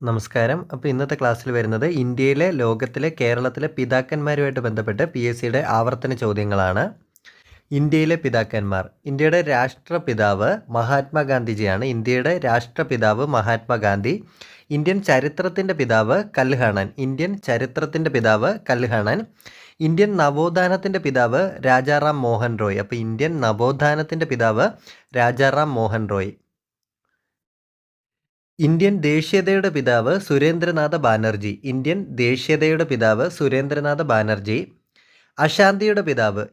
നമസ്കാരം. അപ്പോൾ ഇന്നത്തെ ക്ലാസ്സിൽ വരുന്നത് ഇന്ത്യയിലെ, ലോകത്തിലെ, കേരളത്തിലെ പിതാക്കന്മാരുമായിട്ട് ബന്ധപ്പെട്ട് PSCയുടെ ആവർത്തന ചോദ്യങ്ങളാണ്. ഇന്ത്യയിലെ പിതാക്കന്മാർ. ഇന്ത്യയുടെ രാഷ്ട്രപിതാവ് മഹാത്മാഗാന്ധിജിയാണ്. ഇന്ത്യയുടെ രാഷ്ട്രപിതാവ് മഹാത്മാഗാന്ധി. ഇന്ത്യൻ ചരിത്രത്തിൻ്റെ പിതാവ് കൽഹണൻ. ഇന്ത്യൻ നവോത്ഥാനത്തിൻ്റെ പിതാവ് രാജാറാം മോഹൻ റോയ്. അപ്പോൾ ഇന്ത്യൻ നവോത്ഥാനത്തിൻ്റെ പിതാവ് രാജാറാം മോഹൻ റോയ്. ഇന്ത്യൻ ദേശീയതയുടെ പിതാവ് സുരേന്ദ്രനാഥ ബാനർജി. അശാന്തിയുടെ പിതാവ്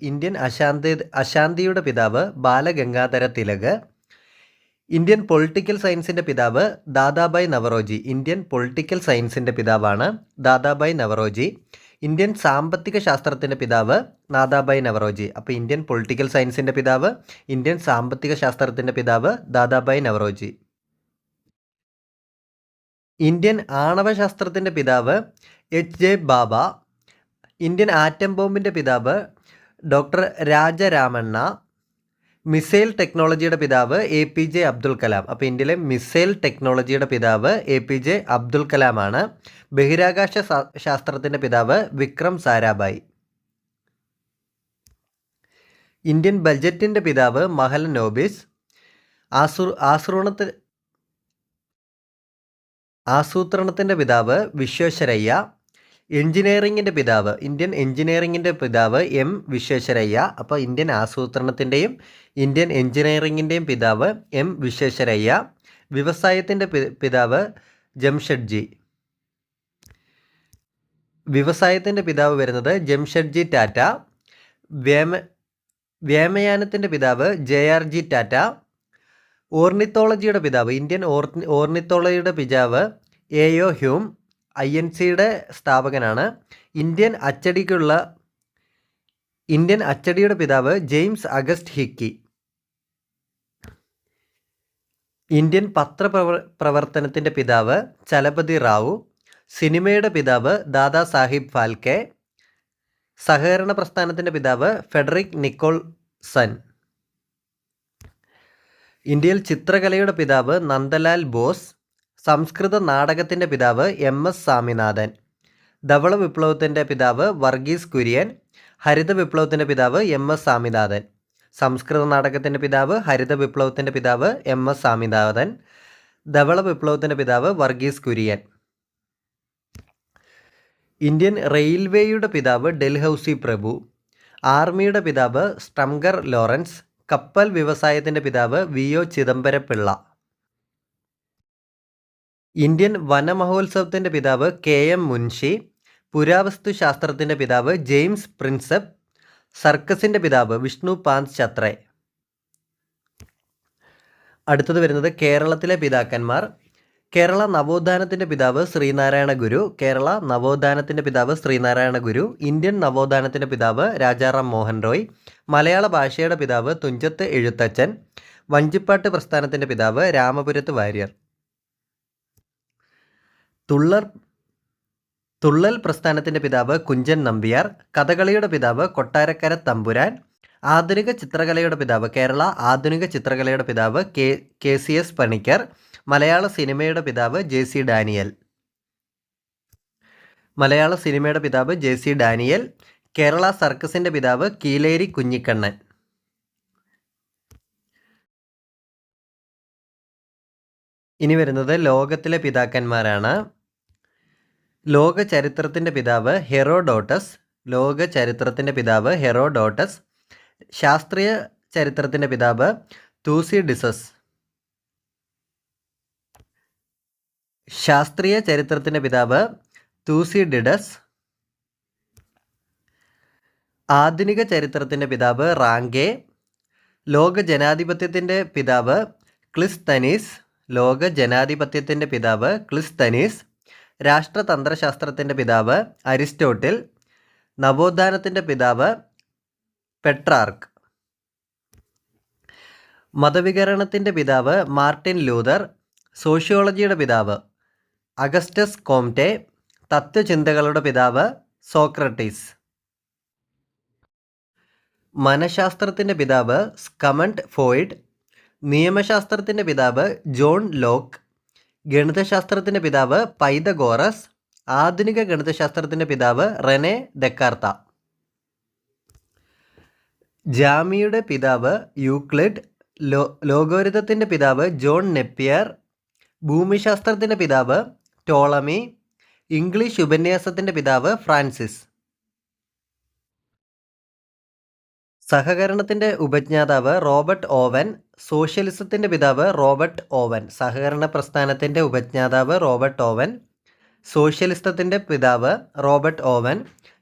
അശാന്തിയുടെ പിതാവ് ബാലഗംഗാധര തിലക്. ഇന്ത്യൻ പൊളിറ്റിക്കൽ സയൻസിൻ്റെ പിതാവ് ദാദാബായ് നവറോജി. ഇന്ത്യൻ പൊളിറ്റിക്കൽ സയൻസിൻ്റെ പിതാവാണ് ദാദാബായ് നവറോജി. ഇന്ത്യൻ സാമ്പത്തിക ശാസ്ത്രത്തിൻ്റെ പിതാവ് ദാദാബായ് നവറോജി. അപ്പോൾ ഇന്ത്യൻ പൊളിറ്റിക്കൽ സയൻസിൻ്റെ പിതാവ്, ഇന്ത്യൻ സാമ്പത്തിക ശാസ്ത്രത്തിൻ്റെ പിതാവ് ദാദാബായ് നവറോജി. ഇന്ത്യൻ ആണവശാസ്ത്രത്തിൻ്റെ പിതാവ് HJ ബാബ. ഇന്ത്യൻ ആറ്റം ബോംബിൻ്റെ പിതാവ് ഡോക്ടർ രാജരാമണ്ണ. മിസൈൽ ടെക്നോളജിയുടെ പിതാവ് APJ അബ്ദുൽ കലാം. അപ്പോൾ ഇന്ത്യയിലെ മിസൈൽ ടെക്നോളജിയുടെ പിതാവ് APJ അബ്ദുൽ കലാമാണ്. ബഹിരാകാശ ശാസ്ത്രത്തിൻ്റെ പിതാവ് വിക്രം സാരാഭായ്. ഇന്ത്യൻ ബജറ്റിൻ്റെ പിതാവ് മഹലനോബിസ്. ആസൂത്രണത്തിൻ്റെ പിതാവ് വിശ്വേശ്വരയ്യ. ഇന്ത്യൻ എഞ്ചിനീയറിങ്ങിൻ്റെ പിതാവ് M വിശ്വേശ്വരയ്യ. അപ്പോൾ ഇന്ത്യൻ ആസൂത്രണത്തിൻ്റെയും ഇന്ത്യൻ എഞ്ചിനീയറിങ്ങിൻ്റെയും പിതാവ് M വിശ്വേശ്വരയ്യ. വ്യവസായത്തിൻ്റെ പിതാവ് ജംഷഡ്ജി. വ്യവസായത്തിൻ്റെ പിതാവ് വരുന്നത് ജംഷഡ്ജി ടാറ്റ. വ്യോമയാനത്തിൻ്റെ പിതാവ് JRG ടാറ്റ. ഓർണിത്തോളജിയുടെ പിതാവ് ഇന്ത്യൻ ഓർണിത്തോളജിയുടെ പിതാവ് AO ഹ്യൂം. INCയുടെ സ്ഥാപകനാണ്. ഇന്ത്യൻ അച്ചടിയുടെ പിതാവ് ജെയിംസ് അഗസ്റ്റ് ഹിക്കി. ഇന്ത്യൻ പത്രപ്രവർത്തനത്തിൻ്റെ പിതാവ് ചലപതി റാവു. സിനിമയുടെ പിതാവ് ദാദാ സാഹിബ് ഫാൽക്കെ. സഹകരണ പ്രസ്ഥാനത്തിൻ്റെ പിതാവ് ഫെഡറിക് നിക്കോൾസൺ. ഇന്ത്യയിൽ ചിത്രകലയുടെ പിതാവ് നന്ദലാൽ ബോസ്. സംസ്കൃത നാടകത്തിൻ്റെ പിതാവ് MS സ്വാമിനാഥൻ. ധവള വിപ്ലവത്തിൻ്റെ പിതാവ് വർഗീസ് കുര്യൻ. ഹരിത വിപ്ലവത്തിൻ്റെ പിതാവ് MS സ്വാമിനാഥൻ. സംസ്കൃത നാടകത്തിൻ്റെ പിതാവ്, ഹരിത വിപ്ലവത്തിൻ്റെ പിതാവ് MS സ്വാമിനാഥൻ. ധവള വിപ്ലവത്തിൻ്റെ പിതാവ് വർഗീസ് കുര്യൻ. ഇന്ത്യൻ റെയിൽവേയുടെ പിതാവ് ഡൽഹൌസി പ്രഭു. ആർമിയുടെ പിതാവ് സ്ട്രംഗർ ലോറൻസ്. കപ്പൽ വ്യവസായത്തിൻ്റെ പിതാവ് VO ചിദംബരപിള്ള. ഇന്ത്യൻ വനമഹോത്സവത്തിൻ്റെ പിതാവ് KM മുൻഷി. പുരാവസ്തു ശാസ്ത്രത്തിൻ്റെ പിതാവ് ജെയിംസ് പ്രിൻസപ്പ്. സർക്കസിൻ്റെ പിതാവ് വിഷ്ണു പാന്ത് ചത്രേ. അടുത്തത് വരുന്നത് കേരളത്തിലെ പിതാക്കന്മാർ. കേരള നവോത്ഥാനത്തിൻ്റെ പിതാവ് ശ്രീനാരായണ ഗുരു. ഇന്ത്യൻ നവോത്ഥാനത്തിൻ്റെ പിതാവ് രാജാറാം മോഹൻ റോയ്. മലയാള ഭാഷയുടെ പിതാവ് തുഞ്ചത്ത് എഴുത്തച്ഛൻ. വഞ്ചിപ്പാട്ട് പ്രസ്ഥാനത്തിൻ്റെ പിതാവ് രാമപുരത്ത് വാര്യർ. തുള്ളൽ പ്രസ്ഥാനത്തിൻ്റെ പിതാവ് കുഞ്ചൻ നമ്പ്യാർ. കഥകളിയുടെ പിതാവ് കൊട്ടാരക്കര തമ്പുരാൻ. കേരള ആധുനിക ചിത്രകലയുടെ പിതാവ് KCS പണിക്കർ. മലയാള സിനിമയുടെ പിതാവ് JC ഡാനിയൽ. കേരള സർക്കസിൻ്റെ പിതാവ് കീലേരി കുഞ്ഞിക്കണ്ണൻ. ഇനി വരുന്നത് ലോകത്തിലെ പിതാക്കന്മാരാണ്. ലോക ചരിത്രത്തിൻ്റെ പിതാവ് ഹെറോഡോട്ടസ്. ശാസ്ത്രീയ ചരിത്രത്തിൻ്റെ പിതാവ് തൂസിഡിഡസ്. ആധുനിക ചരിത്രത്തിൻ്റെ പിതാവ് റാങ്കെ. ലോക ജനാധിപത്യത്തിൻ്റെ പിതാവ് ക്ലിസ്തനീസ്. രാഷ്ട്രതന്ത്രശാസ്ത്രത്തിൻ്റെ പിതാവ് അരിസ്റ്റോട്ടിൽ. നവോത്ഥാനത്തിൻ്റെ പിതാവ് പെട്രാർക്ക്. മതവികരണത്തിൻ്റെ പിതാവ് മാർട്ടിൻ ലൂതർ. സോഷ്യോളജിയുടെ പിതാവ് അഗസ്റ്റസ് കോംറ്റെ. തത്വചിന്തകളുടെ പിതാവ് സോക്രട്ടീസ്. മനഃശാസ്ത്രത്തിൻ്റെ പിതാവ് സ്കമണ്ട് ഫ്രോയിഡ്. നിയമശാസ്ത്രത്തിൻ്റെ പിതാവ് ജോൺ ലോക്ക്. ഗണിതശാസ്ത്രത്തിൻ്റെ പിതാവ് പൈതഗോറസ്. ആധുനിക ഗണിതശാസ്ത്രത്തിൻ്റെ പിതാവ് റെനെ ദെക്കാർത്ത. ജാമിയുടെ പിതാവ് യൂക്ലിഡ്. ലോഗോരിതത്തിൻ്റെ പിതാവ് ജോൺ നെപ്പിയർ. ഭൂമിശാസ്ത്രത്തിൻ്റെ പിതാവ് ടോളമി. ഇംഗ്ലീഷ് ഉപന്യാസത്തിൻ്റെ പിതാവ് ഫ്രാൻസിസ്. സഹകരണത്തിൻ്റെ ഉപജ്ഞാതാവ് റോബർട്ട് ഓവൻ. സോഷ്യലിസത്തിൻ്റെ പിതാവ് റോബർട്ട് ഓവൻ. സഹകരണ പ്രസ്ഥാനത്തിൻ്റെ ഉപജ്ഞാതാവ് റോബർട്ട് ഓവൻ. സോഷ്യലിസത്തിൻ്റെ പിതാവ് റോബർട്ട് ഓവൻ.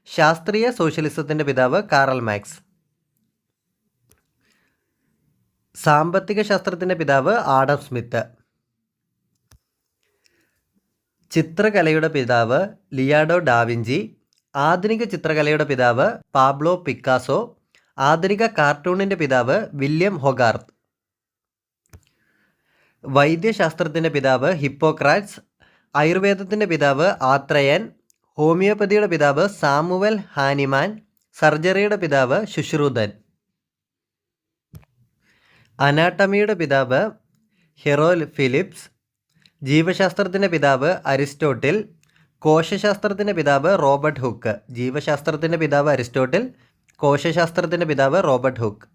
ശാസ്ത്രീയ സോഷ്യലിസത്തിൻ്റെ പിതാവ് കാറൽ മാക്സ്. സാമ്പത്തിക ശാസ്ത്രത്തിൻ്റെ പിതാവ് ആഡം സ്മിത്ത്. ചിത്രകലയുടെ പിതാവ് ലിയാഡോ ഡാവിഞ്ചി. ആധുനിക ചിത്രകലയുടെ പിതാവ് പാബ്ലോ പിക്കാസോ. ആധുനിക കാർട്ടൂണിൻ്റെ പിതാവ് വില്യം ഹൊഗാർത്ത്. വൈദ്യശാസ്ത്രത്തിൻ്റെ പിതാവ് ഹിപ്പോക്രാറ്റ്സ്. ആയുർവേദത്തിൻ്റെ പിതാവ് ആത്രയൻ. ഹോമിയോപ്പതിയുടെ പിതാവ് സാമുവൽ ഹാനിമാൻ. സർജറിയുടെ പിതാവ് ശുശ്രുതൻ. അനാട്ടമിയുടെ പിതാവ് ഹെറോൽ ഫിലിപ്സ്. ജീവശാസ്ത്രത്തിൻ്റെ പിതാവ് അരിസ്റ്റോട്ടിൽ. കോശശാസ്ത്രത്തിൻ്റെ പിതാവ് റോബർട്ട് ഹുക്ക്. ജീവശാസ്ത്രത്തിൻ്റെ പിതാവ് അരിസ്റ്റോട്ടിൽ. കോശശാസ്ത്രത്തിൻ്റെ പിതാവ് റോബർട്ട് ഹുക്ക്.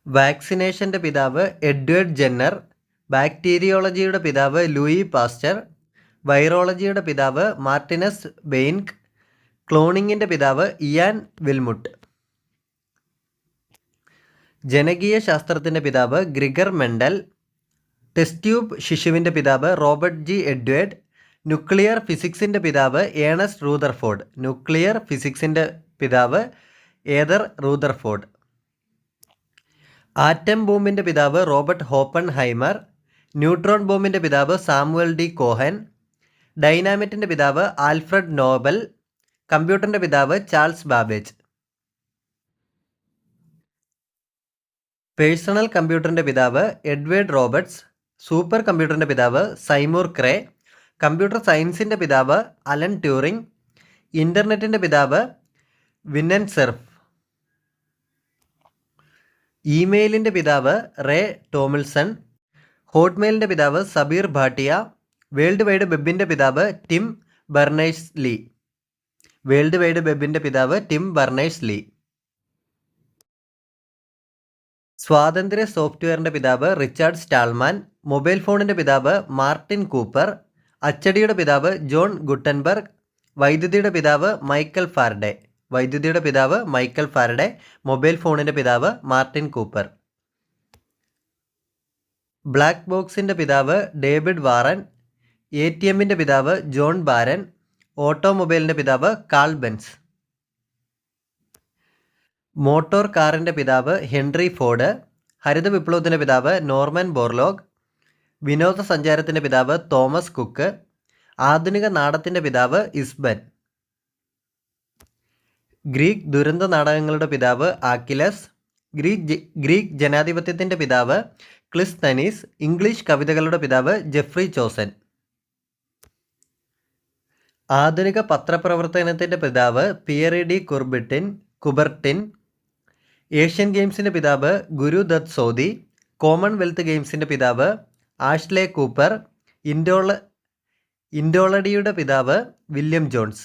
വാക്സിനേഷൻ്റെ പിതാവ് എഡ്വേർഡ് ജെന്നർ. ബാക്ടീരിയോളജിയുടെ പിതാവ് ലൂയി പാസ്റ്റർ. വൈറോളജിയുടെ പിതാവ് മാർട്ടിനസ് ബെയിൻക്. ക്ലോണിങ്ങിൻ്റെ പിതാവ് ഇയാൻ വിൽമുട്ട്. ജനകീയ ശാസ്ത്രത്തിൻ്റെ പിതാവ് ഗ്രിഗർ മെൻഡൽ. ടെസ്റ്റ് ട്യൂബ് ശിശുവിൻ്റെ പിതാവ് റോബർട്ട് ജി എഡ്വേർഡ്. ന്യൂക്ലിയർ ഫിസിക്സിൻ്റെ പിതാവ് ഏണസ്റ്റ് റൂദർഫോർഡ്. ന്യൂക്ലിയർ ഫിസിക്സിൻ്റെ പിതാവ് ഏതർ റൂദർഫോർഡ്. ആറ്റം ബോംബിൻ്റെ പിതാവ് റോബർട്ട് ഹോപ്പൺ ഹൈമർ. ന്യൂട്രോൺ ബോംബിൻ്റെ പിതാവ് സാമുവൽ ഡി കോഹൻ. ഡൈനാമിറ്റിൻ്റെ പിതാവ് ആൽഫ്രഡ് നോബൽ. കമ്പ്യൂട്ടറിൻ്റെ പിതാവ് ചാൾസ് ബാബേജ്. പേഴ്സണൽ കമ്പ്യൂട്ടറിൻ്റെ പിതാവ് എഡ്വേർഡ് റോബർട്ട്സ്. സൂപ്പർ കമ്പ്യൂട്ടറിൻ്റെ പിതാവ് സൈമൂർ ക്രേ. കമ്പ്യൂട്ടർ സയൻസിൻ്റെ പിതാവ് അലൻ ട്യൂറിംഗ്. ഇൻ്റർനെറ്റിൻ്റെ പിതാവ് വിന്നൻ സെർഫ്. ഇമെയിലിൻ്റെ പിതാവ് റേ ടോമിൽസൺ. ഹോട്ട്മെയിലിൻ്റെ പിതാവ് സബീർ ഭാട്ടിയ. വേൾഡ് വൈഡ് വെബിൻ്റെ പിതാവ് Tim Berners Lee. World wide വെബിൻ്റെ പിതാവ് ടിം ബെർണേഴ്സ് ലീ. സ്വാതന്ത്ര്യ സോഫ്റ്റ്വെയറിൻ്റെ പിതാവ് റിച്ചാർഡ് സ്റ്റാൾമാൻ. മൊബൈൽ ഫോണിൻ്റെ പിതാവ് മാർട്ടിൻ കൂപ്പർ. അച്ചടിയുടെ പിതാവ് ജോൺ ഗുട്ടൻബർഗ്. വൈദ്യുതിയുടെ പിതാവ് മൈക്കൽ ഫാരഡെ. വൈദ്യുതിയുടെ പിതാവ് മൈക്കൽ ഫാരഡെ. മൊബൈൽ ഫോണിൻ്റെ പിതാവ് മാർട്ടിൻ കൂപ്പർ. ബ്ലാക്ക് ബോക്സിൻ്റെ പിതാവ് ഡേവിഡ് വാറൻ. ATMൻ്റെ പിതാവ് ജോൺ ബാരൻ. ഓട്ടോമൊബൈലിൻ്റെ പിതാവ് കാൾ ബെൻസ്. മോട്ടോർ കാറിൻ്റെ പിതാവ് ഹെൻറി ഫോർഡ്. ഹരിത വിപ്ലവത്തിൻ്റെ പിതാവ് നോർമൻ ബോർലോഗ്. വിനോദസഞ്ചാരത്തിൻ്റെ പിതാവ് തോമസ് കുക്ക്. ആധുനിക നാടകത്തിൻ്റെ പിതാവ് ഇസ്ബൻ. ഗ്രീക്ക് ദുരന്ത നാടകങ്ങളുടെ പിതാവ് ആക്കിലസ്. ഗ്രീക്ക് ജനാധിപത്യത്തിൻ്റെ പിതാവ് ക്ലിസ്തനീസ്. ഇംഗ്ലീഷ് കവിതകളുടെ പിതാവ് ജെഫ്രി ചോസൻ. ആധുനിക പത്രപ്രവർത്തനത്തിൻ്റെ പിതാവ് പിയറി ഡി കുബർട്ടിൻ. ഏഷ്യൻ ഗെയിംസിൻ്റെ പിതാവ് ഗുരു ദത്ത് സോദി. കോമൺവെൽത്ത് ഗെയിംസിൻ്റെ പിതാവ് ആഷ്ലെ കൂപ്പർ. ഇൻഡോളഡിയുടെ പിതാവ് വില്യം ജോൺസ്.